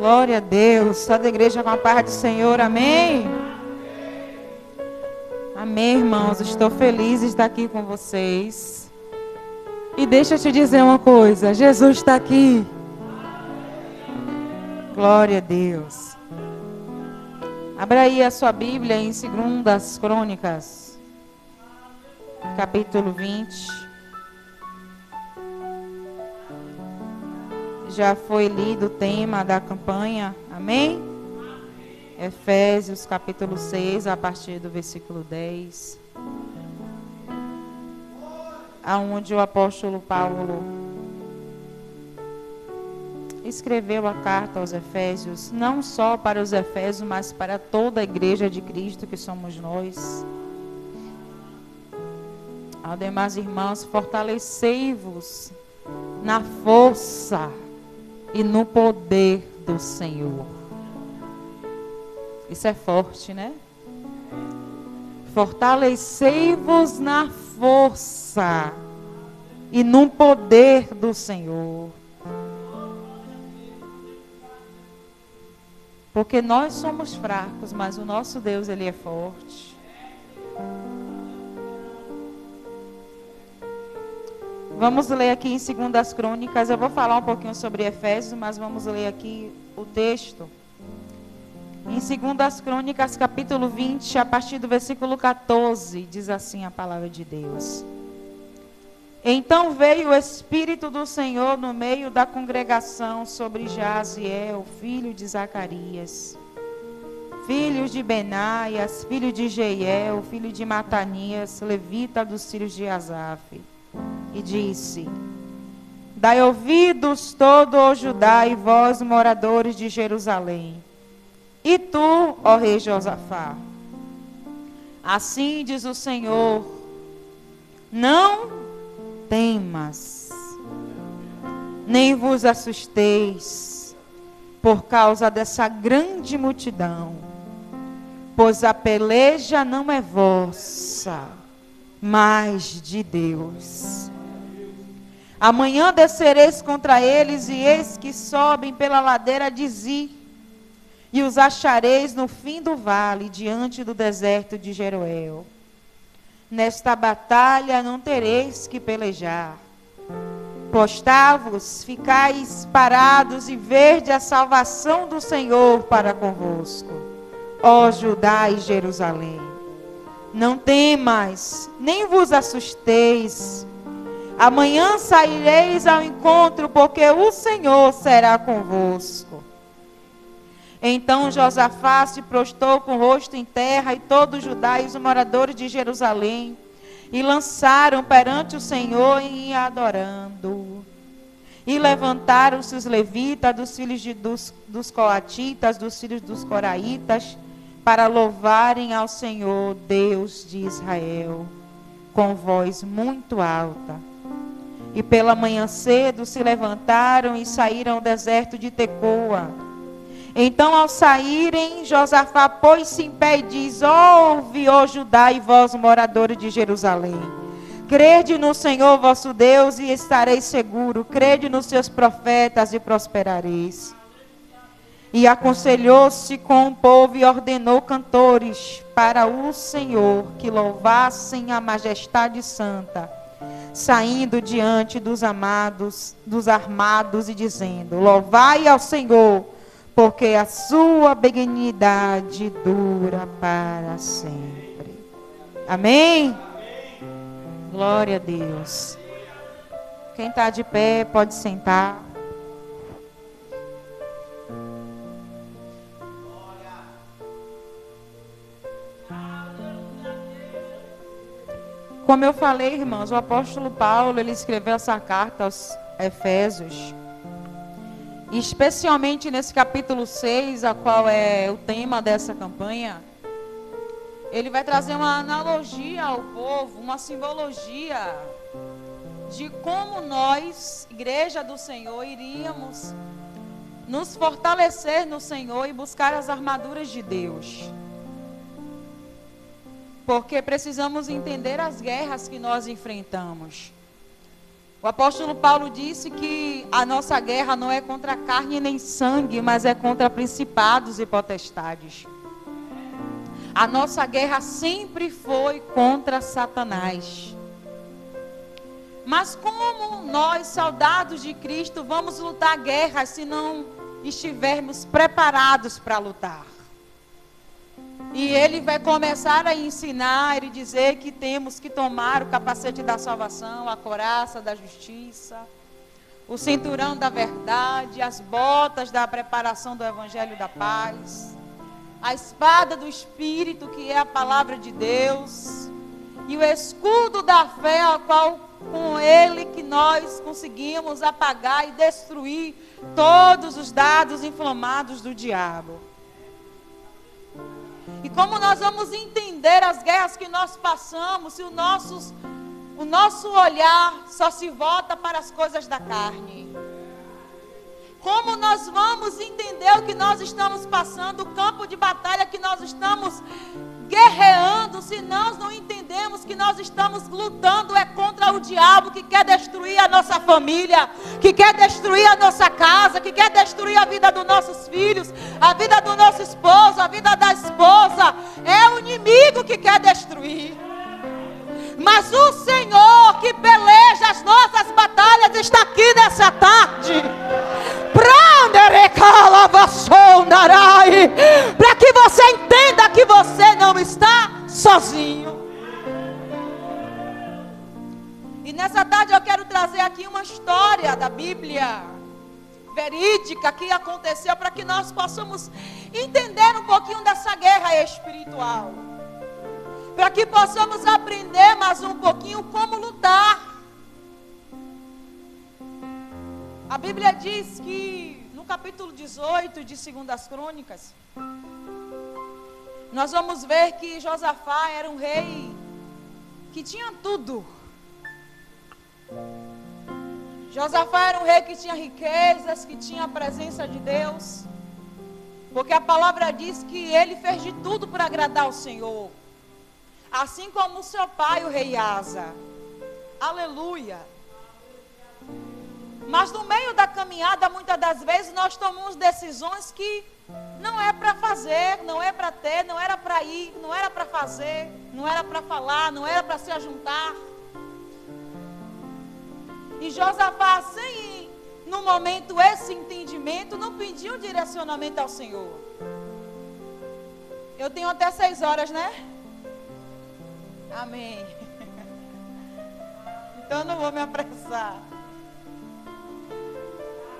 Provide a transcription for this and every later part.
Glória a Deus. Toda a igreja com a paz do Senhor. Amém? Amém, irmãos. Estou feliz de estar aqui com vocês. E deixa eu te dizer uma coisa. Jesus está aqui. Glória a Deus. Abra aí a sua Bíblia em 2 Crônicas, capítulo 20. Já foi lido o tema da campanha, amém? Efésios capítulo 6, a partir do versículo 10. Aonde o apóstolo Paulo escreveu a carta aos Efésios, não só para os Efésios, mas para toda a igreja de Cristo que somos nós. Ademais, irmãos, fortalecei-vos na força e no poder do Senhor. Isso é forte, né? Fortalecei-vos na força e no poder do Senhor. Porque nós somos fracos, mas o nosso Deus, Ele é forte. Vamos ler aqui em 2 Crônicas. Eu vou falar um pouquinho sobre Efésios, mas vamos ler aqui o texto. Em 2 Crônicas, capítulo 20, a partir do versículo 14, diz assim a palavra de Deus. Então veio o Espírito do Senhor no meio da congregação sobre Jaziel, filho de Zacarias, filho de Benaias, filho de Jeiel, filho de Matanias, levita dos filhos de Asaf. E disse: Dai ouvidos todo o Judá e vós, moradores de Jerusalém. E tu, ó rei Josafá, assim diz o Senhor, não temas, nem vos assusteis por causa dessa grande multidão, pois a peleja não é vossa, mas de Deus. Amanhã descereis contra eles, e eis que sobem pela ladeira de Zi, e os achareis no fim do vale, diante do deserto de Jeruel. Nesta batalha não tereis que pelejar. Postai-vos, ficais parados, e vede a salvação do Senhor para convosco, ó Judá e Jerusalém. Não temais, nem vos assusteis. Amanhã saireis ao encontro, porque o Senhor será convosco. Então Josafá se prostrou com o rosto em terra, e todo Judá e os moradores de Jerusalém, e lançaram perante o Senhor e adorando. E levantaram-se os levitas, dos filhos dos coatitas, dos filhos dos coraitas, para louvarem ao Senhor, Deus de Israel, com voz muito alta. E pela manhã cedo se levantaram e saíram ao deserto de Tecoa. Então, ao saírem, Josafá pôs-se em pé e diz: Ouve, ó Judá e vós, moradores de Jerusalém. Crede no Senhor vosso Deus e estareis seguros. Crede nos seus profetas e prosperareis. E aconselhou-se com o povo e ordenou cantores para o Senhor que louvassem a majestade santa, saindo diante dos armados e dizendo: Louvai ao Senhor, porque a sua benignidade dura para sempre. Amém? Glória a Deus. Quem está de pé pode sentar. Como eu falei, irmãos, o apóstolo Paulo, ele escreveu essa carta aos Efésios, especialmente nesse capítulo 6, a qual é o tema dessa campanha. Ele vai trazer uma analogia ao povo, uma simbologia de como nós, igreja do Senhor, iríamos nos fortalecer no Senhor e buscar as armaduras de Deus. Porque precisamos entender as guerras que nós enfrentamos. O apóstolo Paulo disse que a nossa guerra não é contra carne nem sangue, mas é contra principados e potestades. A nossa guerra sempre foi contra Satanás. Mas como nós, soldados de Cristo, vamos lutar guerras se não estivermos preparados para lutar? E ele vai começar a ensinar e dizer que temos que tomar o capacete da salvação, a couraça da justiça, o cinturão da verdade, as botas da preparação do evangelho da paz, a espada do Espírito, que é a palavra de Deus, e o escudo da fé, ao qual com ele que nós conseguimos apagar e destruir todos os dardos inflamados do diabo. E como nós vamos entender as guerras que nós passamos, se o nosso olhar só se volta para as coisas da carne? Como nós vamos entender o que nós estamos passando, o campo de batalha que nós estamos guerreando, se nós não entendemos que nós estamos lutando é contra o diabo que quer destruir a nossa família, que quer destruir a nossa casa, que quer destruir a vida dos nossos filhos, a vida do nosso esposo, a vida da esposa. É o inimigo que quer destruir. Mas o Senhor que peleja as nossas batalhas está aqui nessa tarde. Para que você entenda que você não está sozinho. E nessa tarde eu quero trazer aqui uma história da Bíblia verídica que aconteceu, para que nós possamos entender um pouquinho dessa guerra espiritual, para que possamos aprender mais um pouquinho como lutar. A Bíblia diz que no capítulo 18 de 2 Crônicas, nós vamos ver que Josafá era um rei que tinha tudo. Josafá era um rei que tinha riquezas, que tinha a presença de Deus, porque a palavra diz que ele fez de tudo para agradar ao Senhor, assim como o seu pai, o rei Asa. Aleluia. Mas no meio da caminhada, muitas das vezes, nós tomamos decisões que não é para fazer, não é para ter, não era para ir, não era para fazer, não era para falar, não era para se ajuntar. E Josafá, sem, no momento, esse entendimento, não pediu direcionamento ao Senhor. Eu tenho até 6 horas, né? Amém. Então eu não vou me apressar.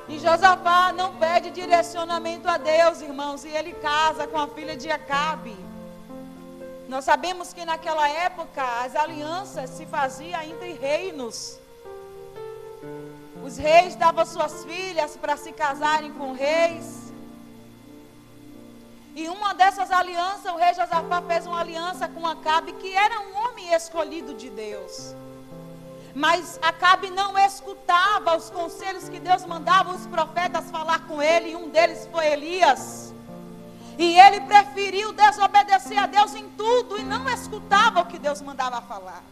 E Josafá não pede direcionamento a Deus, irmãos, e ele casa com a filha de Acabe. Nós sabemos que naquela época as alianças se faziam entre reinos. Os reis davam suas filhas para se casarem com reis. E uma dessas alianças, o rei Josafá fez uma aliança com Acabe, que era um homem escolhido de Deus. Mas Acabe não escutava os conselhos que Deus mandava os profetas falar com ele, e um deles foi Elias. E ele preferiu desobedecer a Deus em tudo e não escutava o que Deus mandava falar.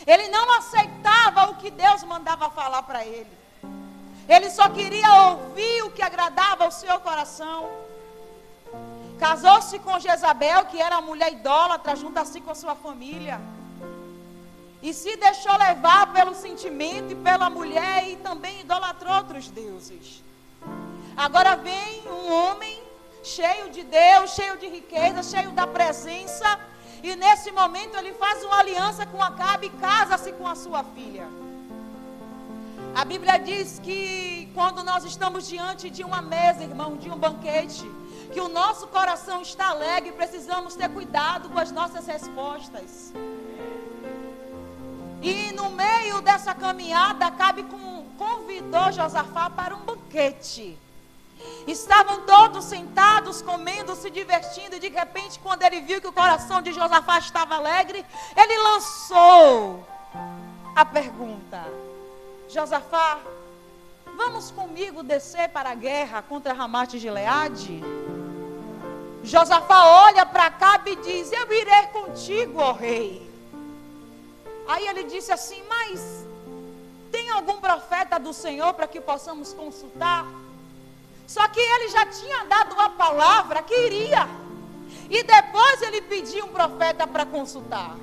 Ele não aceitava o que Deus mandava falar para ele. Ele só queria ouvir o que agradava ao seu coração. Casou-se com Jezabel, que era uma mulher idólatra, junto assim com sua família. E se deixou levar pelo sentimento e pela mulher, e também idolatrou outros deuses. Agora vem um homem cheio de Deus, cheio de riqueza, cheio da presença, e nesse momento ele faz uma aliança com Acabe e casa-se com a sua filha. A Bíblia diz que quando nós estamos diante de uma mesa, irmão, de um banquete, que o nosso coração está alegre, precisamos ter cuidado com as nossas respostas. E no meio dessa caminhada, Acabe convidou Josafá para um banquete. Estavam todos sentados, comendo, se divertindo, e de repente, quando ele viu que o coração de Josafá estava alegre, ele lançou a pergunta: Josafá, vamos comigo descer para a guerra contra Ramate de Gileade? Josafá olha para Acabe e diz: eu irei contigo, ó rei. Aí ele disse assim: mas tem algum profeta do Senhor para que possamos consultar? Só que ele já tinha dado a palavra que iria. E depois ele pediu um profeta para consultar.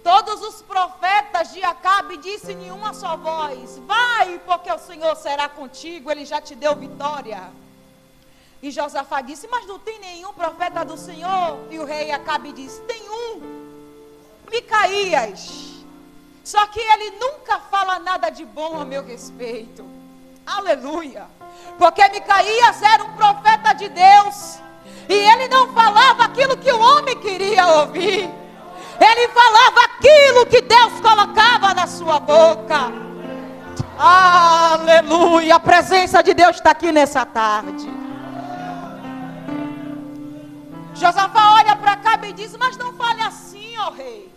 Todos os profetas de Acabe disseram em uma só voz: vai, porque o Senhor será contigo, ele já te deu vitória. E Josafá disse: mas não tem nenhum profeta do Senhor? E o rei Acabe disse: tem um, Micaías. Só que ele nunca fala nada de bom a meu respeito. Aleluia. Porque Micaías era um profeta de Deus. E ele não falava aquilo que o homem queria ouvir. Ele falava aquilo que Deus colocava na sua boca. Aleluia. A presença de Deus está aqui nessa tarde. Josafá olha para Acabe e diz: mas não fale assim, ó rei.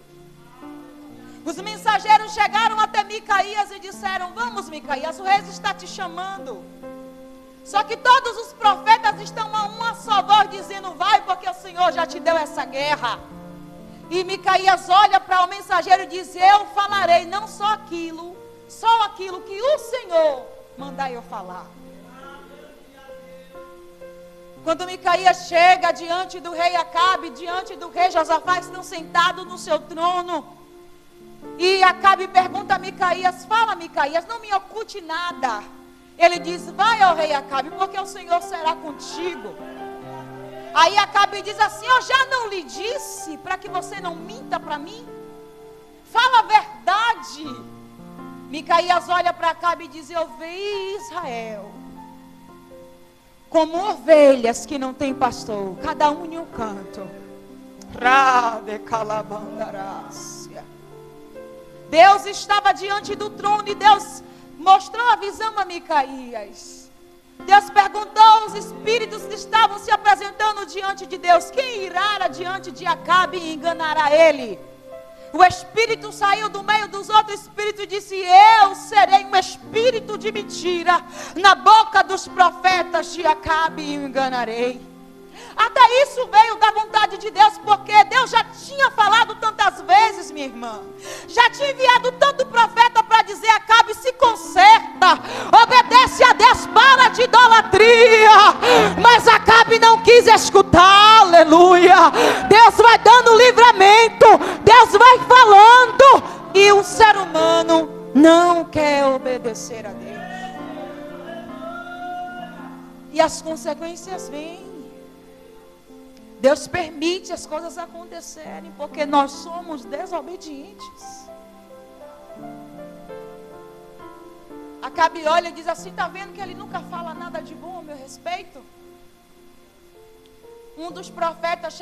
Os mensageiros chegaram até Micaías e disseram: vamos, Micaías, o rei está te chamando. Só que todos os profetas estão a uma só voz dizendo: vai, porque o Senhor já te deu essa guerra. E Micaías olha para o mensageiro e diz: eu falarei não só aquilo que o Senhor mandar eu falar. Quando Micaías chega diante do rei Acabe, diante do rei Josafá, estão sentados no seu trono. E Acabe pergunta a Micaías: fala, Micaías, não me oculte nada. Ele diz: vai ao rei Acabe, porque o Senhor será contigo. Aí Acabe diz assim: eu já não lhe disse para que você não minta para mim? Fala a verdade. Micaías olha para Acabe e diz: eu vi Israel como ovelhas que não tem pastor, cada um em um canto. Deus estava diante do trono e Deus mostrou a visão a Micaías. Deus perguntou aos espíritos que estavam se apresentando diante de Deus: quem irá diante de Acabe e enganará ele? O espírito saiu do meio dos outros espíritos e disse: eu serei um espírito de mentira na boca dos profetas de Acabe e o enganarei. Até isso veio da vontade de Deus, porque Deus já tinha falado tantas vezes, minha irmã. Já tinha enviado tanto profeta para dizer: Acabe, se conserta, obedece a Deus, para de idolatria. Mas Acabe não quis escutar, aleluia. Deus vai dando livramento, Deus vai falando, e o ser humano não quer obedecer a Deus. E as consequências vêm. Deus permite as coisas acontecerem, porque nós somos desobedientes. Acabe olha e diz assim: está vendo que ele nunca fala nada de bom a meu respeito? Um dos profetas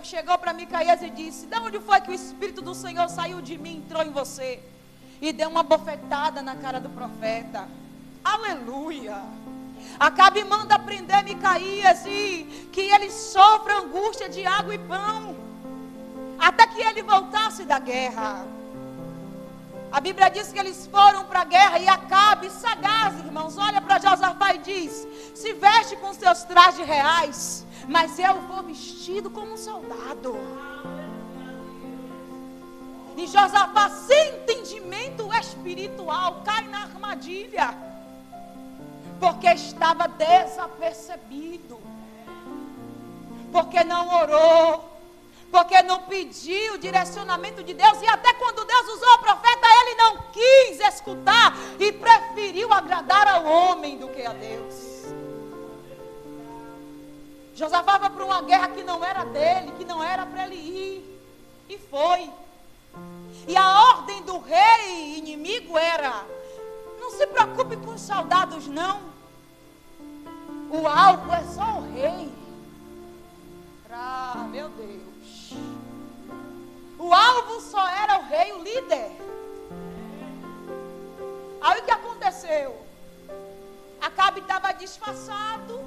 chegou para Micaías e disse: de onde foi que o Espírito do Senhor saiu de mim e entrou em você? E deu uma bofetada na cara do profeta. Aleluia. Acabe manda prender Micaías e que ele sofra angústia de água e pão, até que ele voltasse da guerra. A Bíblia diz que eles foram para a guerra e Acabe, sagaz, irmãos, olha para Josafá e diz: se veste com seus trajes reais, mas eu vou vestido como um soldado. E Josafá, sem entendimento espiritual, cai na armadilha, porque estava desapercebido, porque não orou, porque não pediu o direcionamento de Deus. E até quando Deus usou o profeta, ele não quis escutar e preferiu agradar ao homem do que a Deus. Josafá foi para uma guerra que não era dele, que não era para ele ir, e foi. E a ordem do rei inimigo era: não se preocupe com os soldados, não. O alvo é só o rei. Ah, meu Deus. O alvo só era o rei, o líder. Aí o que aconteceu? Acabe estava disfarçado,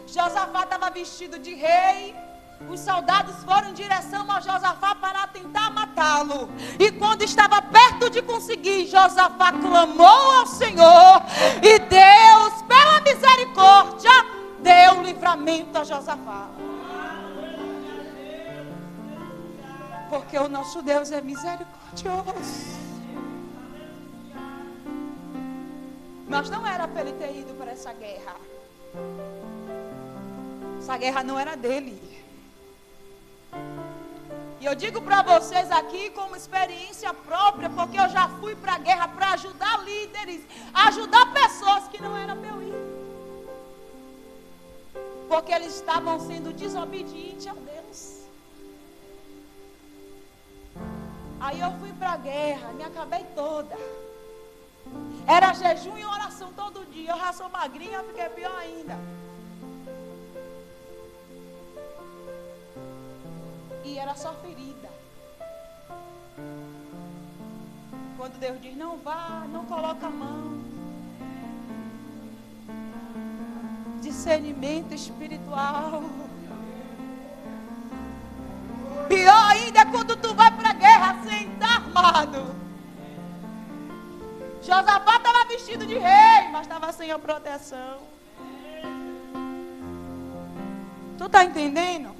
Josafá estava vestido de rei. Os soldados foram em direção a Josafá para tentar matá-lo. E quando estava perto de conseguir, Josafá clamou ao Senhor. E Deus, pela misericórdia, deu livramento a Josafá. Porque o nosso Deus é misericordioso. Mas não era para ele ter ido para essa guerra. Essa guerra não era dele. E eu digo para vocês aqui como experiência própria, porque eu já fui para a guerra para ajudar líderes, ajudar pessoas que não era para eu ir. Porque eles estavam sendo desobedientes a Deus. Aí eu fui para a guerra, me acabei toda. Era jejum e oração todo dia. Eu já sou magrinha, fiquei pior ainda. E era só ferida. Quando Deus diz, não vá, não coloca a mão. Discernimento espiritual. Pior ainda é quando tu vai para a guerra sem estar armado. Josafá estava vestido de rei, mas estava sem a proteção. Tu está entendendo?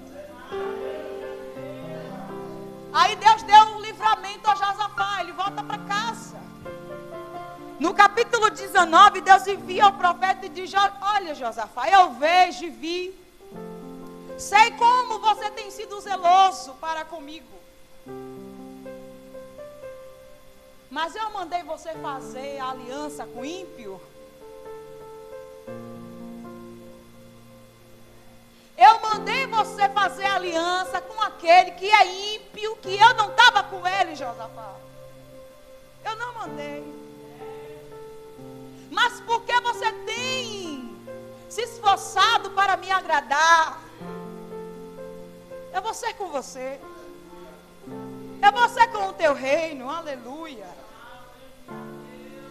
Aí Deus deu um livramento a Josafá, ele volta para casa. No capítulo 19, Deus envia o profeta e diz, olha Josafá, eu vejo e vi. Sei como você tem sido zeloso para comigo. Mas eu mandei você fazer aliança com o ímpio. Eu mandei você fazer aliança com aquele que é ímpio, que eu não estava com ele, Josafá. Eu não mandei. Mas porque você tem se esforçado para me agradar, eu vou ser com você. Eu vou ser com o teu reino, aleluia.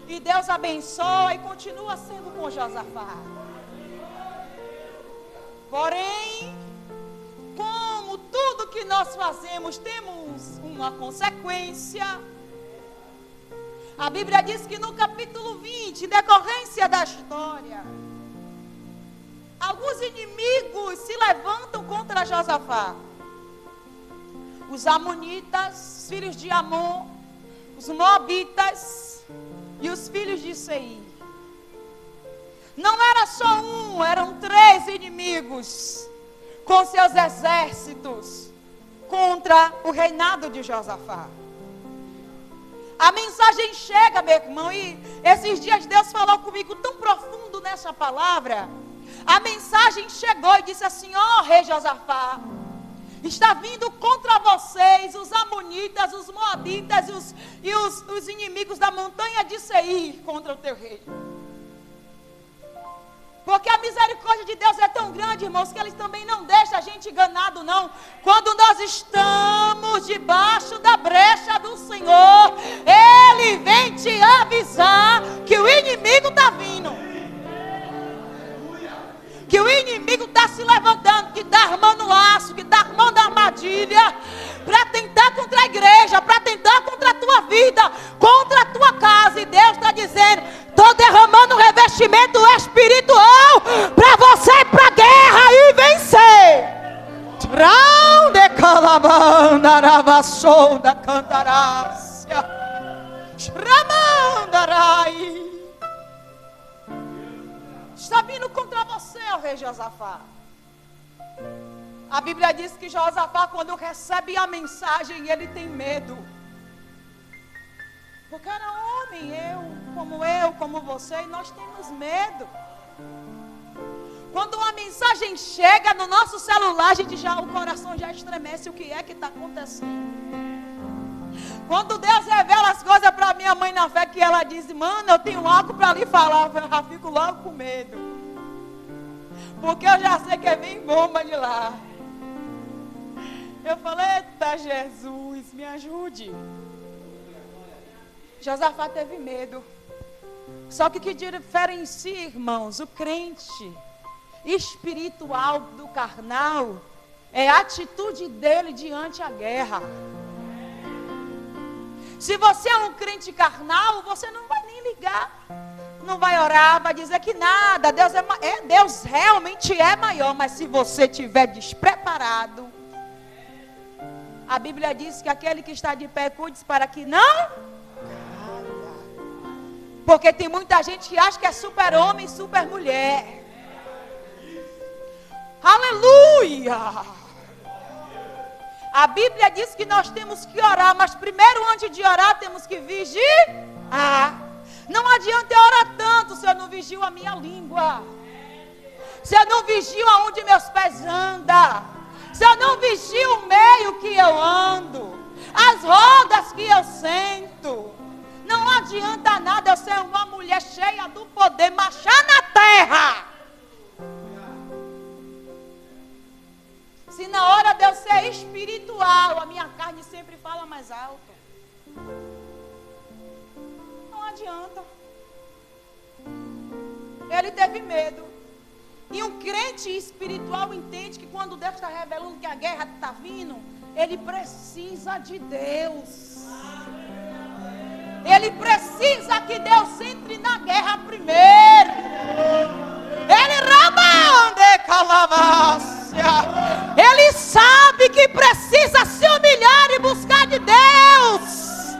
E Deus abençoa e continua sendo com Josafá. Porém, como tudo que nós fazemos temos uma consequência, a Bíblia diz que no capítulo 20, em decorrência da história, alguns inimigos se levantam contra Josafá. Os amonitas, os filhos de Amon, os moabitas e os filhos de Seir. Não era só um, eram 3 inimigos com seus exércitos contra o reinado de Josafá. A mensagem chega, meu irmão, e esses dias Deus falou comigo tão profundo nessa palavra. A mensagem chegou e disse assim, ó rei Josafá, está vindo contra vocês os amonitas, os moabitas e os inimigos da montanha de Seir contra o teu rei. Porque a misericórdia de Deus é tão grande, irmãos, que Ele também não deixa a gente enganado, não. Quando nós estamos debaixo da brecha do Senhor, Ele vem te avisar que o inimigo está vindo. Que o inimigo está se levantando, que está armando laço, que está armando armadilha, para tentar contra a igreja, para tentar contra a tua vida, contra a tua casa. E Deus está dizendo, estou derramando um revestimento espiritual para você ir para a guerra e vencer. Traude calabandarabassou da cantarácia. Shramandarai. Está vindo contra você, ó rei Josafá. A Bíblia diz que Josafá, quando recebe a mensagem, ele tem medo. Porque era homem, eu, como você, e nós temos medo. Quando uma mensagem chega no nosso celular, o coração já estremece. O que é que está acontecendo? Quando Deus revela as coisas para minha mãe na fé, que ela diz, mano, eu tenho algo para lhe falar, eu já fico logo com medo. Porque eu já sei que vem bomba de lá. Eu falei, eita Jesus, me ajude. Josafá teve medo. Só que o que diferencia, irmãos, o crente espiritual do carnal é a atitude dele diante a guerra. Se você é um crente carnal, você não vai nem ligar, não vai orar, vai dizer que nada, Deus realmente é maior. Mas se você estiver despreparado, a Bíblia diz que aquele que está de pé, cuide para que não caia. Porque tem muita gente que acha que é super homem, super mulher. Aleluia! A Bíblia diz que nós temos que orar, mas primeiro, antes de orar, temos que vigiar. Não adianta eu orar tanto se eu não vigio a minha língua. Se eu não vigio aonde meus pés andam. Se eu não vigio o meio que eu ando. As rodas que eu sento. Não adianta nada eu ser uma mulher cheia do poder, marchar na terra. Se na hora de eu ser espiritual, a minha carne sempre fala mais alto. Não adianta. Ele teve medo. E um crente espiritual entende que quando Deus está revelando que a guerra está vindo, ele precisa de Deus. Ele precisa que Deus entre na guerra primeiro. Ele ramande calavácia. Ele sabe que precisa se humilhar e buscar de Deus,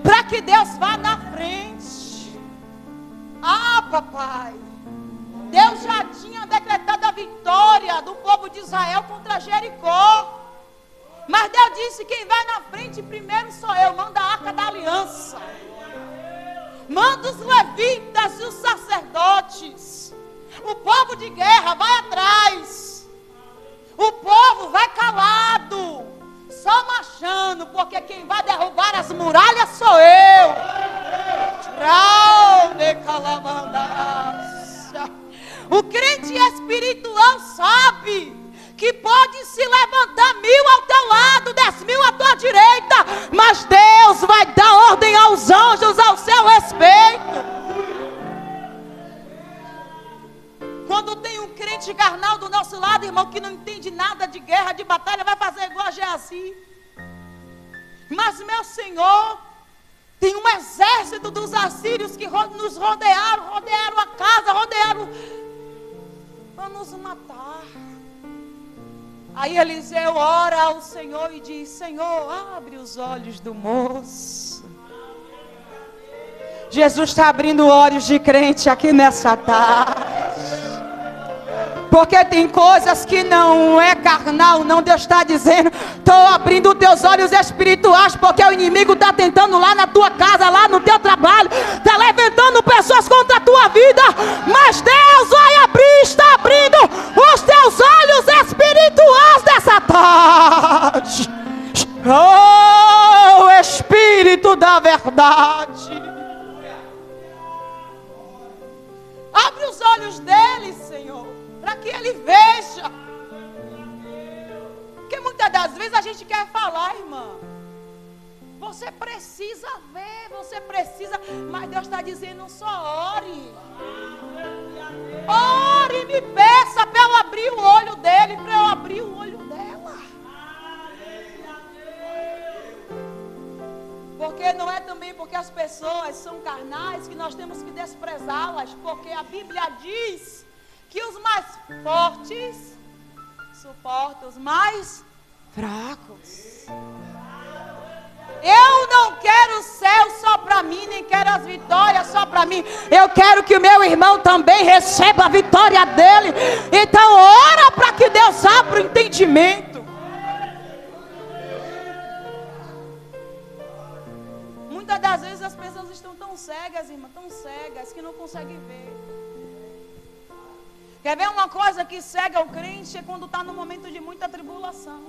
para que Deus vá na frente. Ah, papai, Deus já tinha decretado a vitória do povo de Israel contra Jericó. Mas Deus disse: quem vai na frente primeiro sou eu. Manda a arca da aliança. Manda os levitas e os sacerdotes. O povo de guerra vai atrás. O povo vai calado, só marchando, porque quem vai derrubar as muralhas sou eu. O crente espiritual sabe que pode se levantar 1000 ao teu lado, 10.000 à tua direita, mas Deus vai dar ordem aos anjos ao seu respeito. Quando tem um crente carnal do nosso lado, irmão, que não entende nada de guerra, de batalha, vai fazer igual a Geazi. Mas, meu Senhor, tem um exército dos assírios que nos rodearam a casa, rodearam para nos matar. Aí Eliseu ora ao Senhor e diz: Senhor, abre os olhos do moço. Jesus está abrindo olhos de crente aqui nessa tarde. Porque tem coisas que não é carnal, não. Deus está dizendo: estou abrindo teus olhos espirituais, porque o inimigo está tentando lá na tua casa, lá no teu trabalho, está levantando pessoas contra a tua vida, mas Deus vai abrir, está abrindo os teus olhos espirituais dessa tarde. Oh, Espírito da verdade, abre os olhos dele, Senhor, para que ele veja. Porque muitas das vezes a gente quer falar, irmã, você precisa ver, você precisa, mas Deus está dizendo: só ore. Ore e me peça para eu abrir o olho dele, para eu abrir o olho dela. Porque não é também porque as pessoas são carnais que nós temos que desprezá-las, porque a Bíblia diz que os mais fortes suportam os mais fracos. Eu não quero o céu só para mim, nem quero as vitórias só para mim. Eu quero que o meu irmão também receba a vitória dele. Então ora para que Deus abra o entendimento. Muitas das vezes as pessoas estão tão cegas, irmã, tão cegas, que não conseguem ver. Quer ver uma coisa que cega o crente? É quando está no momento de muita tribulação.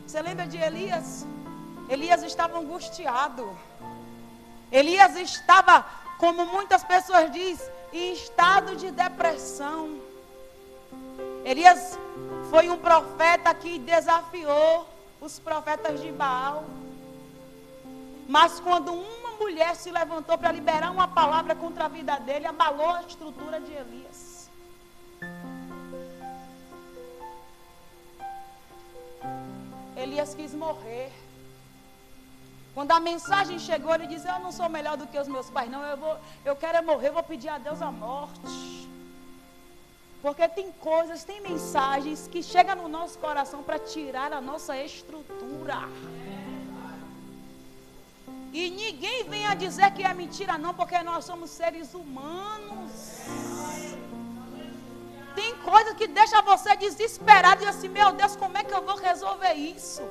Você lembra de Elias? Elias estava angustiado. Elias estava, como muitas pessoas dizem, em estado de depressão. Elias foi um profeta que desafiou os profetas de Baal. Mas quando uma mulher se levantou para liberar uma palavra contra a vida dele, abalou a estrutura de Elias. Elias quis morrer. Quando a mensagem chegou, ele disse: eu não sou melhor do que os meus pais, não. Eu quero morrer, eu vou pedir a Deus a morte. Porque tem coisas, tem mensagens que chegam no nosso coração para tirar a nossa estrutura. E ninguém venha dizer que é mentira não, porque nós somos seres humanos. Tem coisa que deixa você desesperado e assim, meu Deus, como é que eu vou resolver isso?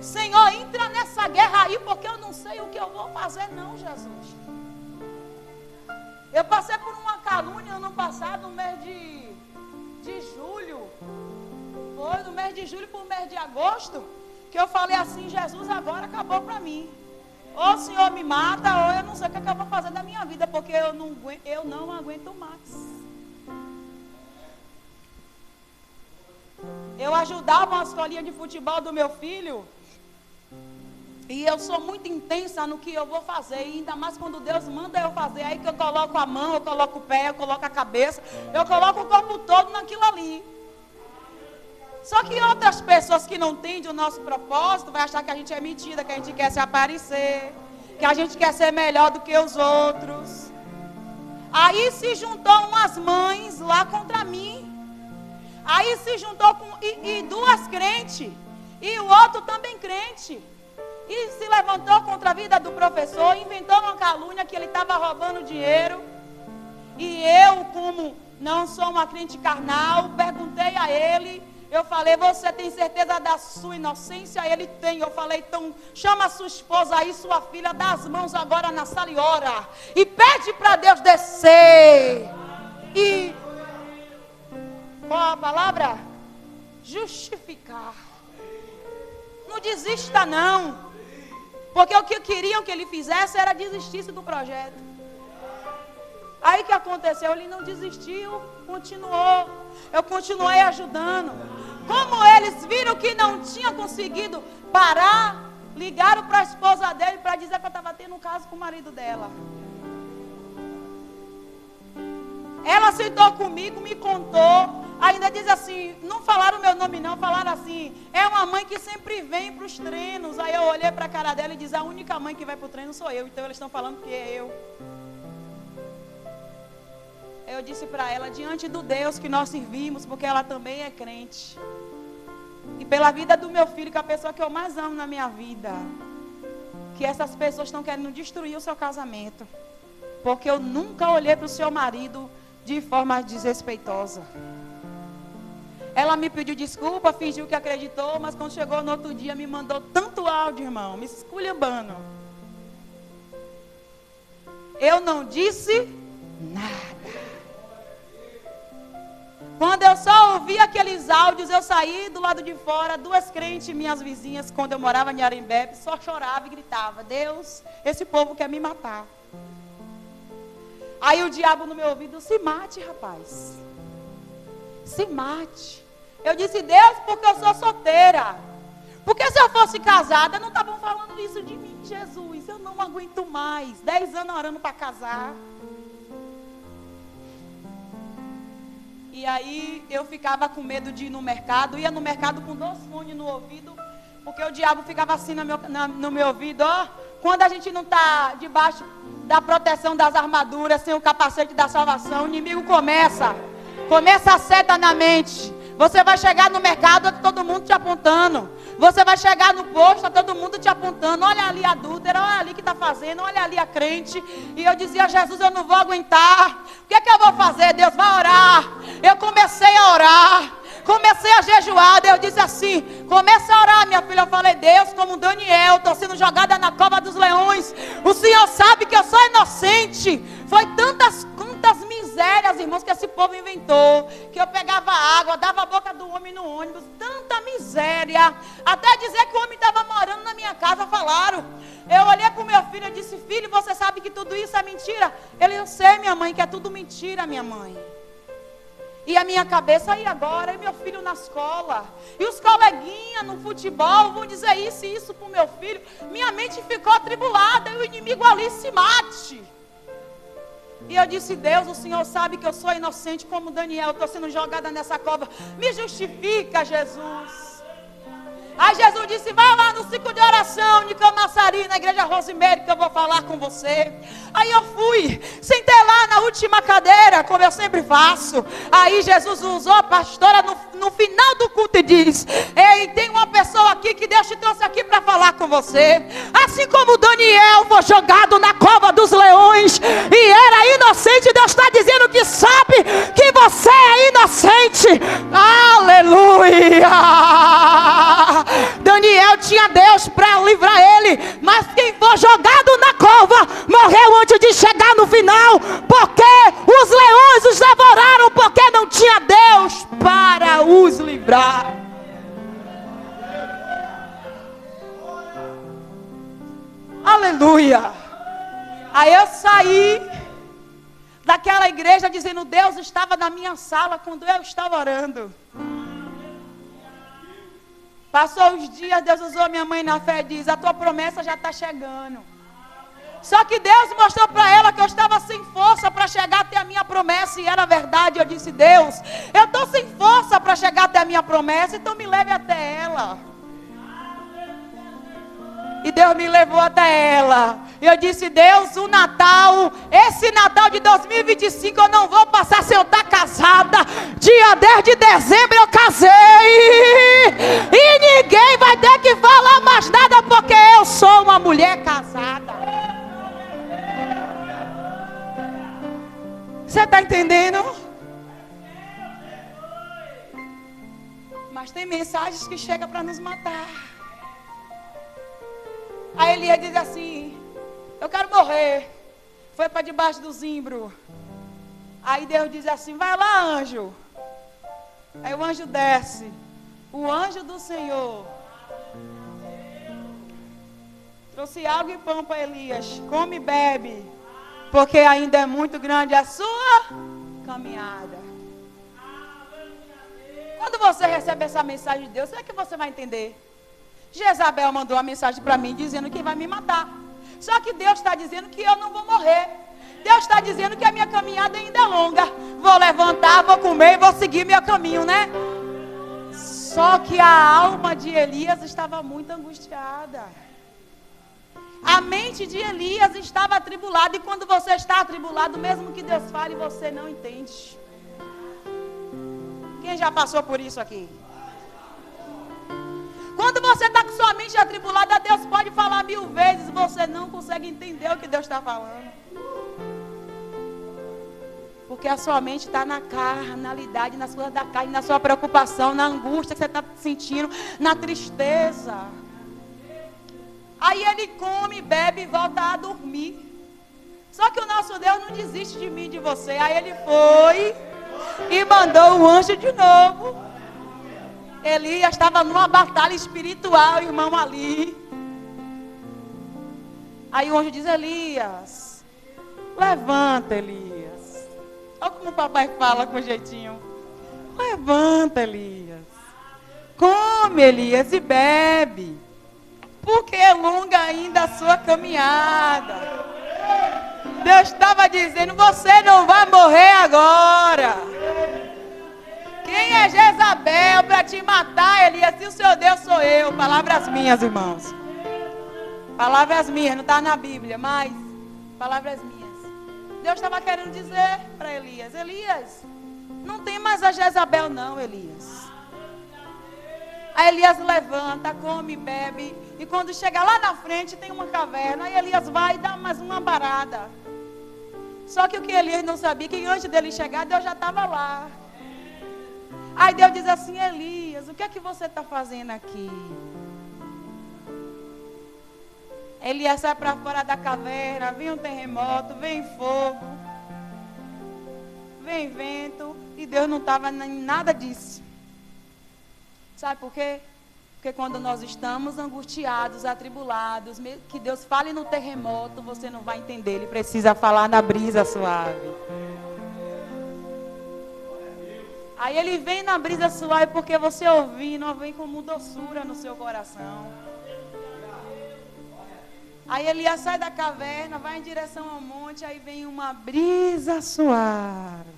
Senhor, entra nessa guerra aí, porque eu não sei o que eu vou fazer não, Jesus. Eu passei por uma calúnia ano passado, no mês de julho. Foi no mês de julho para o mês de agosto, que eu falei assim, Jesus, agora acabou para mim. Ou o Senhor me mata, ou eu não sei o que eu vou fazer da minha vida, porque eu não aguento mais. Eu ajudava uma escolinha de futebol do meu filho, e eu sou muito intensa no que eu vou fazer, e ainda mais quando Deus manda eu fazer, aí que eu coloco a mão, eu coloco o pé, eu coloco a cabeça, eu coloco o corpo todo naquilo ali. Só que outras pessoas que não entendem o nosso propósito vai achar que a gente é mentira, que a gente quer se aparecer, que a gente quer ser melhor do que os outros. Aí se juntou umas mães lá contra mim. Aí se juntou com duas crentes e o outro também crente. E se levantou contra a vida do professor, inventou uma calúnia que ele estava roubando dinheiro. E eu, como não sou uma crente carnal, perguntei a ele. Eu falei, você tem certeza da sua inocência? Ele tem. Eu falei, então chama a sua esposa aí, sua filha, dá as mãos agora na sala e ora. E pede para Deus descer. E qual a palavra? Justificar. Não desista não. Porque o que queriam que ele fizesse era desistir do projeto. Aí o que aconteceu? Ele não desistiu, continuou. Eu continuei ajudando. Como eles viram que não tinha conseguido parar, ligaram para a esposa dele para dizer que eu estava tendo um caso com o marido dela. Ela sentou comigo, me contou. Ainda diz assim, não falaram o meu nome não, falaram assim, é uma mãe que sempre vem para os treinos. Aí eu olhei para a cara dela e disse, a única mãe que vai para o treino sou eu. Então eles estão falando que é eu. Eu disse para ela, diante do Deus que nós servimos, porque ela também é crente. E pela vida do meu filho, que é a pessoa que eu mais amo na minha vida, que essas pessoas estão querendo destruir o seu casamento. Porque eu nunca olhei para o seu marido de forma desrespeitosa. Ela me pediu desculpa, fingiu que acreditou, mas quando chegou no outro dia me mandou tanto áudio, irmão, me esculhambando. Eu não disse nada. Quando eu só ouvi aqueles áudios, eu saí do lado de fora, duas crentes, minhas vizinhas, quando eu morava em Arembebe, só chorava e gritava, Deus, esse povo quer me matar. Aí o diabo no meu ouvido, se mate, rapaz. Se mate. Eu disse, Deus, porque eu sou solteira. Porque se eu fosse casada, não estavam falando isso de mim, Jesus. Eu não aguento mais. 10 anos orando para casar. E aí eu ficava com medo de ir no mercado. Ia no mercado com 2 fones no ouvido. Porque o diabo ficava assim no meu ouvido. Ó, quando a gente não está debaixo da proteção das armaduras, sem o capacete da salvação, o inimigo começa a seta na mente. Você vai chegar no mercado, todo mundo te apontando. Você vai chegar no posto, todo mundo te apontando. Olha ali a adúltera, olha ali que está fazendo, olha ali a crente. E eu dizia, Jesus, eu não vou aguentar. O que é que eu vou fazer? Deus vai orar. Eu comecei a orar. Comecei a jejuar. Deus disse assim, começa a orar, minha filha. Eu falei, Deus, como Daniel, estou sendo jogada na cova dos leões. O Senhor sabe que eu sou inocente. Foi tantas misérias, irmãos, que esse povo inventou. Que eu pegava água, dava a boca do homem no ônibus. Tanta miséria. Até dizer que o homem estava morando na minha casa, falaram. Eu olhei para o meu filho e disse, filho, você sabe que tudo isso é mentira? Ele, eu sei, minha mãe, que é tudo mentira, minha mãe. E a minha cabeça, e agora? E meu filho na escola? E os coleguinhas no futebol vão dizer isso e isso para o meu filho? Minha mente ficou atribulada e o inimigo ali se mate. E eu disse, Deus, o Senhor sabe que eu sou inocente como Daniel. Estou sendo jogada nessa cova. Me justifica, Jesus. Aí Jesus disse, vai lá no ciclo de oração de Camaçari, na igreja Rosemary, que eu vou falar com você. Aí eu fui, sentei lá na última cadeira, como eu sempre faço. Aí Jesus usou a pastora no final do culto e diz, ei, tem uma pessoa aqui que Deus te trouxe aqui para falar com você. Assim como Daniel foi jogado na cova dos leões e era inocente, Deus está dizendo que sabe que você é inocente. Aleluia! Daniel tinha Deus para livrar ele, mas quem for jogado na cova morreu antes de chegar no final, porque os leões os devoraram, porque não tinha Deus para os livrar. Aleluia! Aí eu saí daquela igreja dizendo, Deus estava na minha sala quando eu estava orando. Passou os dias, Deus usou minha mãe na fé e diz, a tua promessa já está chegando. Só que Deus mostrou para ela que eu estava sem força para chegar até a minha promessa, e era verdade. Eu disse, Deus, eu estou sem força para chegar até a minha promessa, então me leve até ela. E Deus me levou até ela. Eu disse, Deus, o Natal, esse Natal de 2025 eu não vou passar sem eu estar casada. Dia 10 de dezembro eu casei. E ninguém vai ter que falar mais nada, porque eu sou uma mulher casada. Você está entendendo? Mas tem mensagens que chegam para nos matar. Aí Elias diz assim, eu quero morrer. Foi para debaixo do zimbro. Aí Deus diz assim, vai lá, anjo. Aí o anjo desce. O anjo do Senhor trouxe água e pão para Elias. Come e bebe, porque ainda é muito grande a sua caminhada. Quando você recebe essa mensagem de Deus, o que é que você vai entender? Jezabel mandou uma mensagem para mim dizendo que vai me matar. Só que Deus está dizendo que eu não vou morrer. Deus está dizendo que a minha caminhada ainda é longa. Vou levantar, vou comer e vou seguir meu caminho, né? Só que a alma de Elias estava muito angustiada. A mente de Elias estava atribulada. E quando você está atribulado, mesmo que Deus fale, você não entende. Quem já passou por isso aqui? Quando você está com sua mente atribulada, Deus pode falar 1000 vezes, você não consegue entender o que Deus está falando. Porque a sua mente está na carnalidade, nas coisas da carne, na sua preocupação, na angústia que você está sentindo, na tristeza. Aí ele come, bebe e volta a dormir. Só que o nosso Deus não desiste de mim e de você. Aí ele foi e mandou o anjo de novo. Elias estava numa batalha espiritual, irmão, ali. Aí o anjo diz, Elias, levanta, Elias. Olha como o papai fala com jeitinho. Levanta, Elias. Come, Elias, e bebe. Porque é longa ainda a sua caminhada. Deus estava dizendo, você não vai morrer agora. Quem é Jezabel para te matar, Elias? Se o seu Deus sou eu. Palavras minhas, irmãos. Palavras minhas, não está na Bíblia, mas palavras minhas. Deus estava querendo dizer para Elias, Elias, não tem mais a Jezabel não, Elias. Aí Elias levanta, come, bebe. E quando chega lá na frente tem uma caverna. Aí Elias vai e dá mais uma parada. Só que o que Elias não sabia, que antes dele chegar, Deus já estava lá. Aí Deus diz assim, Elias, o que é que você está fazendo aqui? Elias sai para fora da caverna, vem um terremoto, vem fogo, vem vento, e Deus não estava em nada disso. Sabe por quê? Porque quando nós estamos angustiados, atribulados, que Deus fale no terremoto, você não vai entender, Ele precisa falar na brisa suave. Aí ele vem na brisa suave porque você ouvindo, vem com doçura no seu coração. Aí Elias sai da caverna, vai em direção ao monte, aí vem uma brisa suave.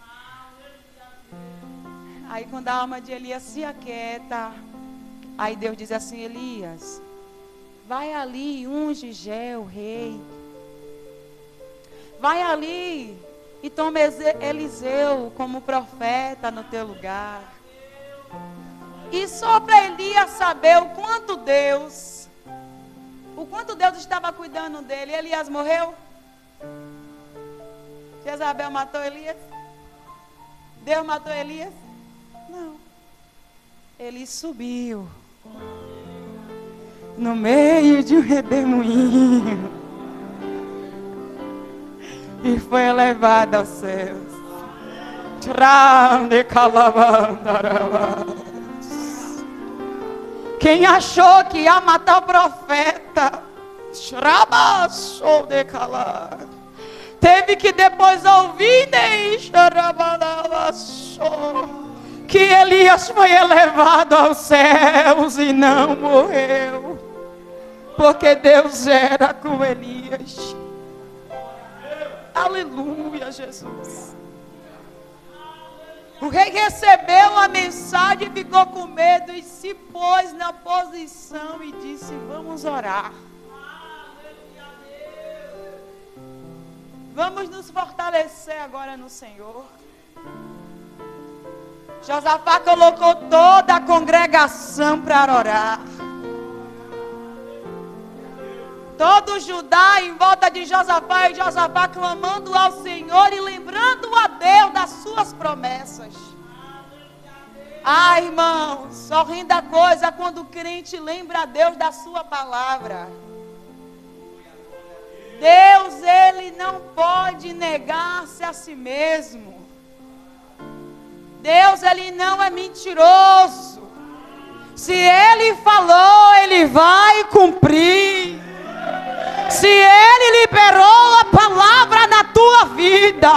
Aí quando a alma de Elias se aquieta, Aí Deus diz assim: Elias, vai ali e unge Jé, o rei. Vai ali e toma Eliseu como profeta no teu lugar. E só para Elias saber o quanto Deus estava cuidando dele. Elias morreu? Jezabel matou Elias? Deus matou Elias? Não. Ele subiu no meio de um redemoinho e foi elevado aos céus. Quem achou que ia matar o profeta, teve que depois ouvir que Elias foi elevado aos céus e não morreu, porque Deus era com Elias. Aleluia, Jesus. O rei recebeu a mensagem, ficou com medo e se pôs na posição e disse: vamos orar. Vamos nos fortalecer agora no Senhor. Josafá colocou toda a congregação para orar. Todo Judá em volta de Josafá, e Josafá clamando ao Senhor e lembrando a Deus das suas promessas. Ah, irmãos, só da coisa quando o crente lembra a Deus da sua palavra. Deus, Ele não pode negar-se a si mesmo. Deus, Ele não é mentiroso. Se Ele falou, Ele vai cumprir. Se Ele liberou a palavra na tua vida,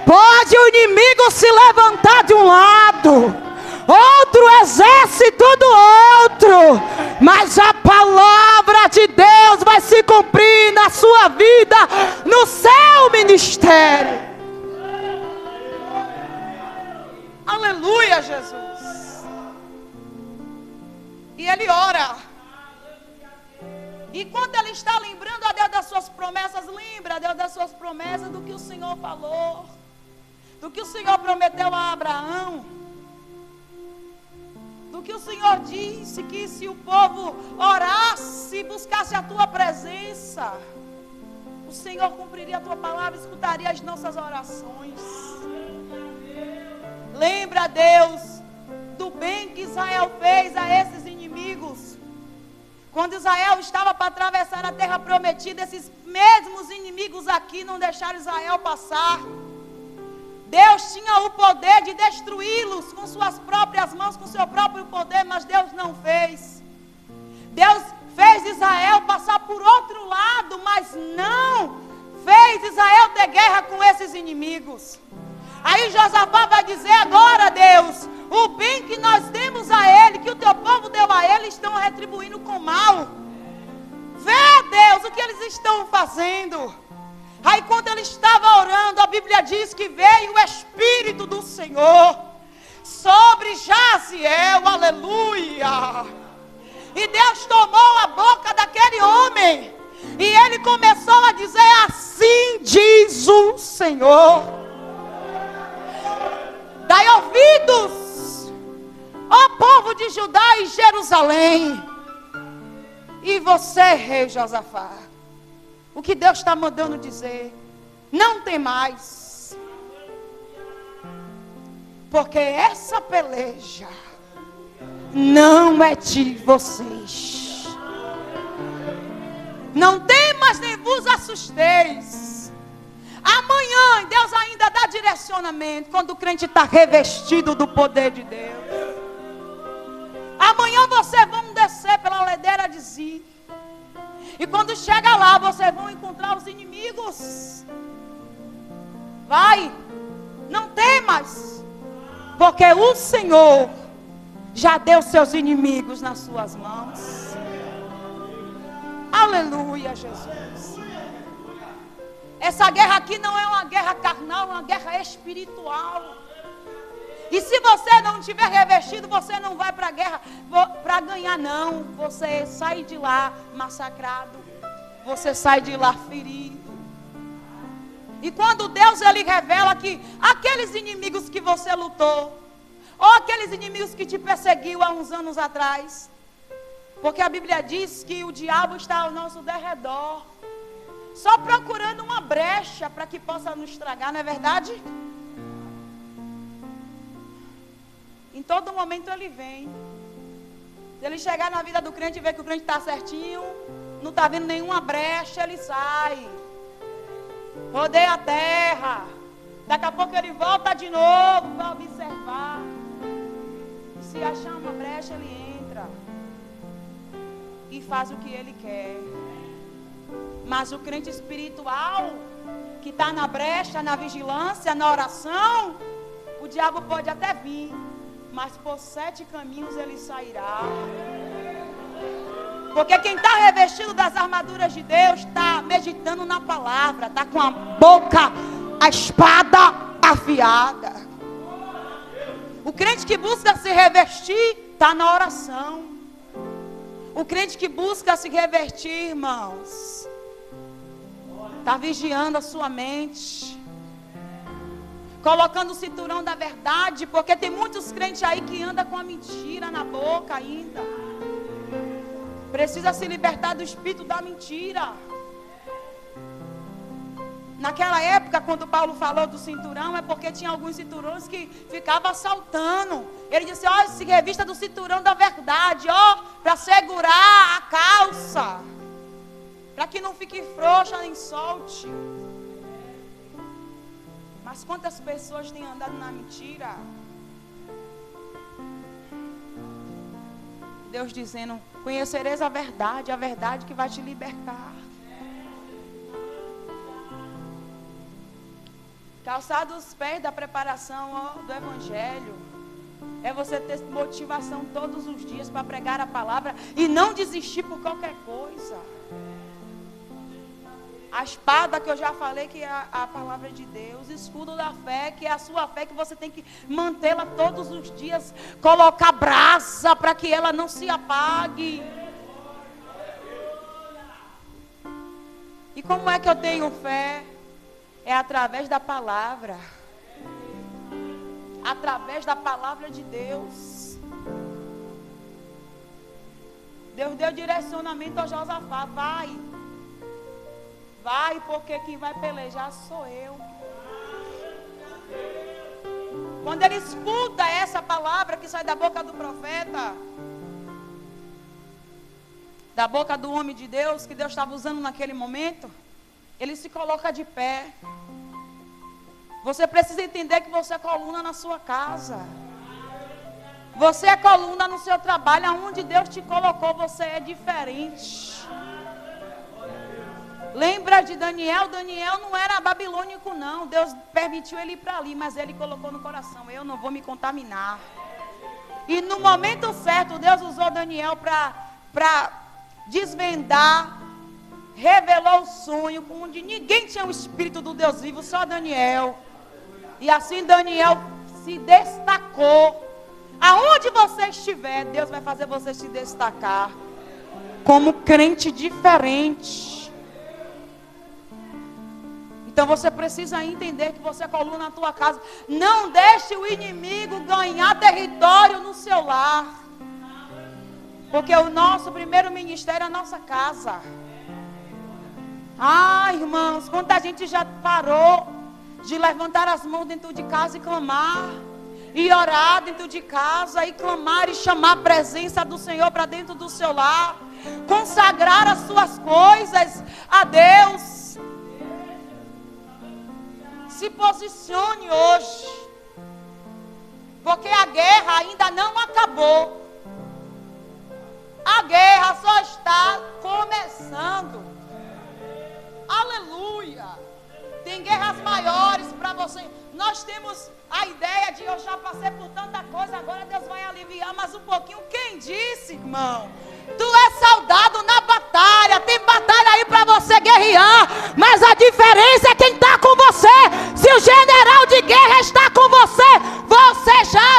pode o inimigo se levantar de um lado, outro exército do outro, mas a palavra de Deus vai se cumprir na sua vida, no seu ministério. Aleluia, Jesus. E ele ora. E quando ele está lembrando a Deus das suas promessas, lembra a Deus das suas promessas, do que o Senhor falou, do que o Senhor prometeu a Abraão, do que o Senhor disse, que se o povo orasse, buscasse a tua presença, o Senhor cumpriria a tua palavra, escutaria as nossas orações. Lembra, Deus, do bem que Israel fez a esses inimigos. Quando Israel estava para atravessar a terra prometida, esses mesmos inimigos aqui não deixaram Israel passar. Deus tinha o poder de destruí-los com suas próprias mãos, com seu próprio poder, mas Deus não fez. Deus fez Israel passar por outro lado, mas não fez Israel ter guerra com esses inimigos. Aí Josafá vai dizer agora: Deus, o bem que nós demos a ele, que o teu povo deu a ele, estão retribuindo com mal. Vê, Deus, o que eles estão fazendo. Aí quando ele estava orando, a Bíblia diz que veio o Espírito do Senhor sobre Jaziel, aleluia. E Deus tomou a boca daquele homem, e ele começou a dizer: assim diz o Senhor. Dai ouvidos, ó povo de Judá e Jerusalém, e você, rei Josafá, o que Deus está mandando dizer: não tem mais, porque essa peleja não é de vocês. Não temas nem vos assusteis. Amanhã Deus ainda dá direcionamento quando o crente está revestido do poder de Deus. Amanhã vocês vão descer pela ladeira de Ziz. E quando chega lá, vocês vão encontrar os inimigos. Vai, não temas, porque o Senhor já deu seus inimigos nas suas mãos. Aleluia, Jesus. Essa guerra aqui não é uma guerra carnal, é uma guerra espiritual. Que se você não tiver revestido, você não vai para a guerra para ganhar, não. Você sai de lá massacrado. Você sai de lá ferido. E quando Deus ele revela que aqueles inimigos que você lutou, ou aqueles inimigos que te perseguiu há uns anos atrás, porque a Bíblia diz que o diabo está ao nosso derredor, só procurando uma brecha para que possa nos estragar, não é verdade? Em todo momento ele vem. Se ele chegar na vida do crente e ver que o crente está certinho, não está vendo nenhuma brecha, ele sai. Rodeia a terra. Daqui a pouco ele volta de novo para observar. E se achar uma brecha, ele entra. E faz o que ele quer. Mas o crente espiritual, que está na brecha, na vigilância, na oração, o diabo pode até vir, mas por 7 caminhos ele sairá. Porque quem está revestido das armaduras de Deus, está meditando na palavra, está com a boca, a espada afiada. O crente que busca se revestir, está na oração. O crente que busca se revertir, irmãos, está vigiando a sua mente, colocando o cinturão da verdade, porque tem muitos crentes aí que andam com a mentira na boca ainda. Precisa se libertar do espírito da mentira. Naquela época, quando Paulo falou do cinturão, é porque tinha alguns cinturões que ficavam assaltando. Ele disse, ó, se revista do cinturão da verdade, ó, para segurar a calça, para que não fique frouxa nem solte. Mas quantas pessoas têm andado na mentira? Deus dizendo, conhecereis a verdade que vai te libertar. Calçar dos pés da preparação do Evangelho é você ter motivação todos os dias para pregar a palavra e não desistir por qualquer coisa. A espada que eu já falei, que é a palavra de Deus, escudo da fé, que é a sua fé, que você tem que mantê-la todos os dias, colocar brasa para que ela não se apague. E como é que eu tenho fé? É através da palavra. Através da palavra de Deus. Deus deu direcionamento a Josafá. Vai, porque quem vai pelejar sou eu. Quando ele escuta essa palavra que sai da boca do profeta, da boca do homem de Deus, que Deus estava usando naquele momento, ele se coloca de pé. Você precisa entender que você é coluna na sua casa. Você é coluna no seu trabalho. Aonde Deus te colocou, você é diferente. Lembra de Daniel? Daniel não era babilônico, não. Deus permitiu ele ir para ali, mas ele colocou no coração, eu não vou me contaminar. E no momento certo, Deus usou Daniel para desvendar, revelou o sonho, onde ninguém tinha o espírito do Deus vivo, só Daniel. E assim Daniel se destacou. Aonde você estiver, Deus vai fazer você se destacar como crente diferente. Então você precisa entender que você é coluna na tua casa. Não deixe o inimigo ganhar território no seu lar. Porque o nosso primeiro ministério é a nossa casa. Irmãos, quanta gente já parou de levantar as mãos dentro de casa e clamar. E orar dentro de casa e clamar e chamar a presença do Senhor para dentro do seu lar. Consagrar as suas coisas a Deus. Se posicione hoje, porque a guerra ainda não acabou. A guerra só está começando. Aleluia. Tem guerras maiores para você. Nós temos a ideia de eu já passei por tanta coisa, agora Deus vai aliviar mais um pouquinho. Quem disse, irmão? Tu é soldado na batalha. Tem batalha aí para você guerrear, mas a diferença é quem está com você. Se o general de guerra está com você, você já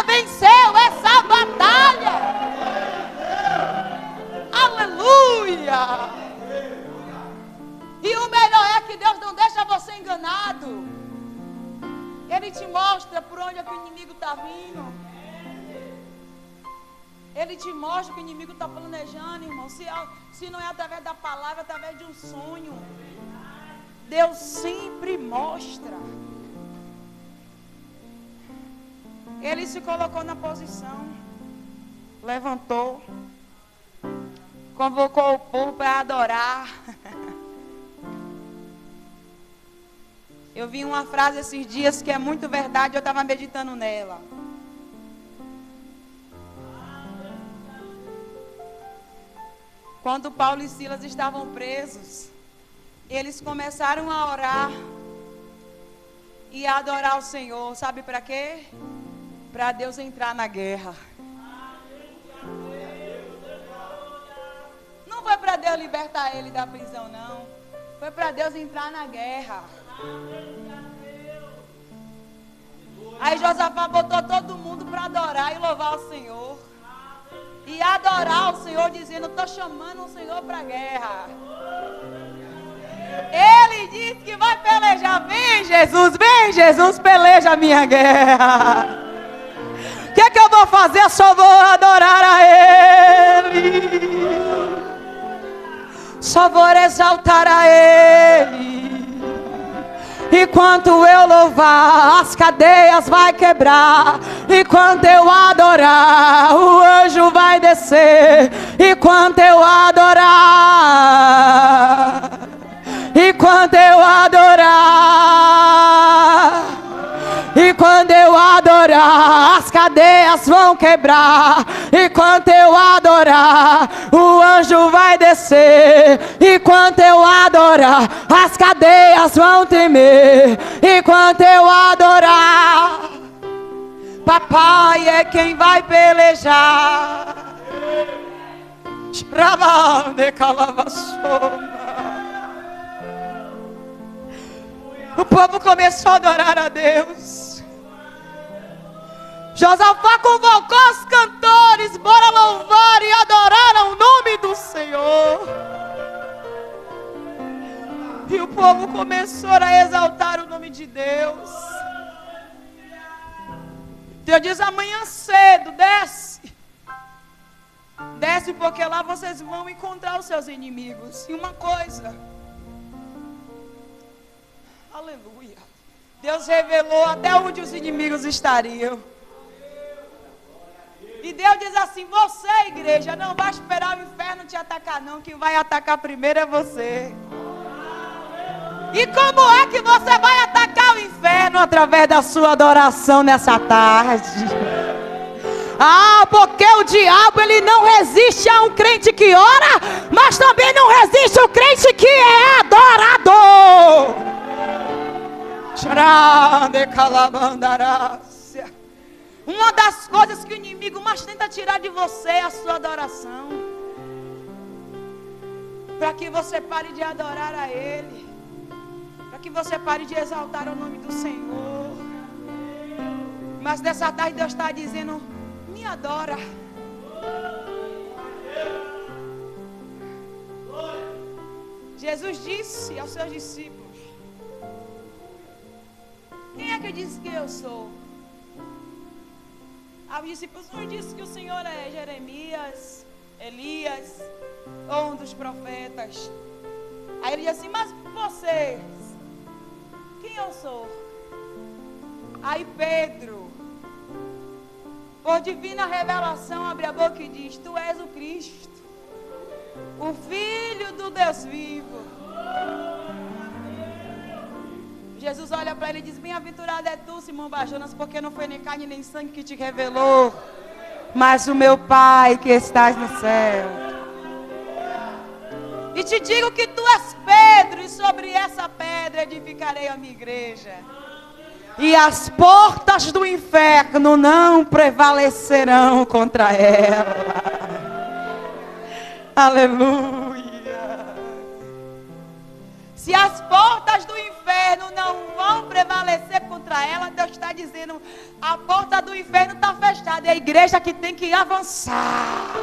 Ele te mostra por onde é que o inimigo está vindo. Ele te mostra que o inimigo está planejando, irmão. Se não é através da palavra, é através de um sonho. Deus sempre mostra. Ele se colocou na posição, levantou, convocou o povo para adorar. Eu vi uma frase esses dias que é muito verdade, eu estava meditando nela. Quando Paulo e Silas estavam presos, eles começaram a orar e a adorar o Senhor. Sabe para quê? Para Deus entrar na guerra. Não foi para Deus libertar ele da prisão, não. Foi para Deus entrar na guerra. Aí Josafá botou todo mundo para adorar e louvar o Senhor. E adorar o Senhor dizendo, estou chamando o Senhor para a guerra. Ele disse que vai pelejar. Vem Jesus, peleja a minha guerra. O que eu vou fazer? Eu só vou adorar a Ele. Só vou exaltar a Ele. Enquanto eu louvar, as cadeias vai quebrar. Enquanto eu adorar, o anjo vai descer. Enquanto eu adorar, enquanto eu adorar, enquanto eu adorar, as cadeias vão quebrar. Enquanto eu adorar, o anjo vai descer. Enquanto eu adorar, as cadeias vão tremer. Enquanto eu adorar, papai é quem vai pelejar. O povo começou a adorar a Deus. Josafá convocou os cantores, bora louvar e adorar o nome do Senhor. E o povo começou a exaltar o nome de Deus. Deus diz, amanhã cedo, desce. Desce porque lá vocês vão encontrar os seus inimigos. E uma coisa, aleluia, Deus revelou até onde os inimigos estariam. E Deus diz assim, você, igreja, não vai esperar o inferno te atacar não. Quem vai atacar primeiro é você. E como é que você vai atacar o inferno? Através da sua adoração nessa tarde. Porque o diabo ele não resiste a um crente que ora, mas também não resiste ao crente que é adorador. Uma das coisas que o inimigo mais tenta tirar de você é a sua adoração. Para que você pare de adorar a Ele. Para que você pare de exaltar o nome do Senhor. Mas nessa tarde Deus está dizendo, me adora. Jesus disse aos seus discípulos, quem é que disse que eu sou? Os discípulos não disse que o Senhor é Jeremias, Elias, ou um dos profetas. Aí ele disse assim, mas vocês, quem eu sou? Aí Pedro, por divina revelação, abre a boca e diz, tu és o Cristo, o Filho do Deus vivo. Jesus olha para ele e diz, bem-aventurado é tu, Simão Bar-Jonas, porque não foi nem carne nem sangue que te revelou, mas o meu Pai que estás no céu. E te digo que tu és Pedro, e sobre essa pedra edificarei a minha igreja. E as portas do inferno não prevalecerão contra ela. Aleluia. Se as portas do inferno não vão prevalecer contra ela, Deus está dizendo, a porta do inferno está fechada, é a igreja que tem que avançar.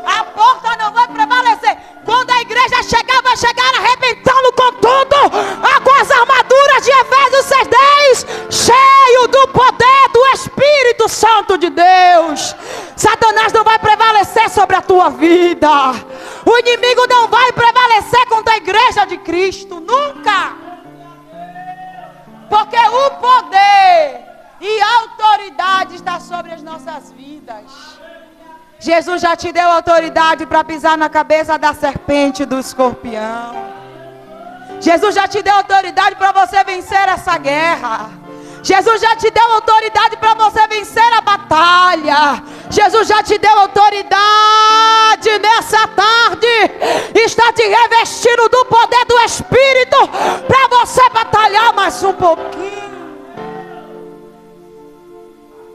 A porta não vai prevalecer. Quando a igreja chegar, vai chegar arrebentando com tudo, com as armaduras de Efésios inimigo não vai prevalecer contra a igreja de Cristo, nunca. Porque o poder e a autoridade está sobre as nossas vidas. Jesus já te deu autoridade para pisar na cabeça da serpente e do escorpião. Jesus já te deu autoridade para você vencer essa guerra. Jesus já te deu autoridade para você vencer a batalha. Jesus já te deu autoridade nessa tarde. Está te revestindo do poder do Espírito para você batalhar mais um pouquinho.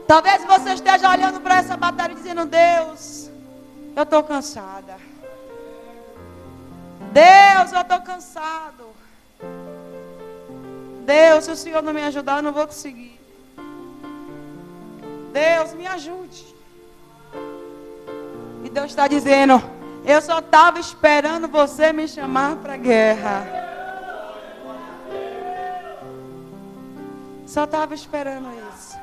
Talvez você esteja olhando para essa batalha e dizendo: Deus, eu estou cansada. Deus, eu estou cansado. Deus, se o Senhor não me ajudar, eu não vou conseguir. Deus, me ajude. E Deus está dizendo: eu só estava esperando você me chamar para a guerra. Só estava esperando isso.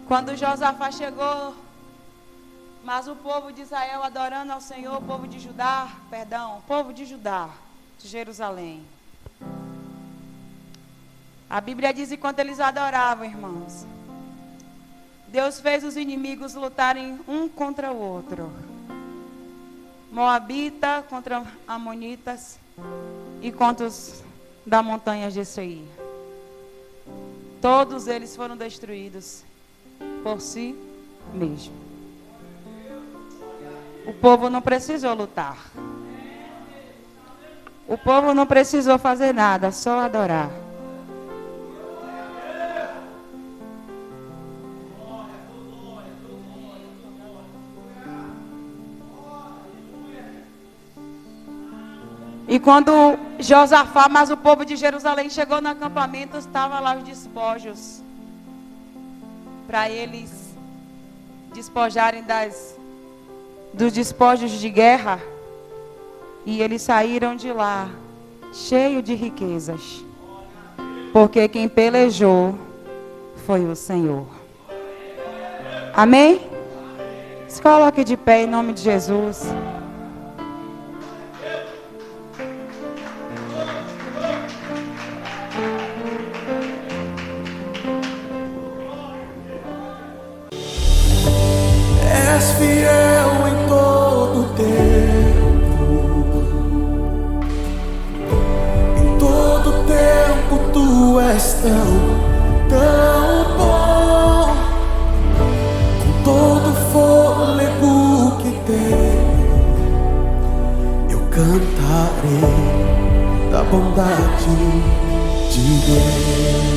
Quando Josafá chegou, mas o povo de Israel adorando ao Senhor, o povo de Judá, de Jerusalém. A Bíblia diz que enquanto eles adoravam, irmãos, Deus fez os inimigos lutarem um contra o outro. Moabita contra Amonitas e contra os da montanha de Seir. Todos eles foram destruídos por si mesmo. O povo não precisou lutar. O povo não precisou fazer nada, só adorar. E quando Josafá, mas o povo de Jerusalém chegou no acampamento, estavam lá os despojos, para eles despojarem dos despojos de guerra. E eles saíram de lá cheios de riquezas, porque quem pelejou foi o Senhor. Amém? Se coloque de pé em nome de Jesus. És fiel em todo tempo. Em todo tempo tu és tão bom. Com todo fôlego que tenho, eu cantarei da bondade de Deus.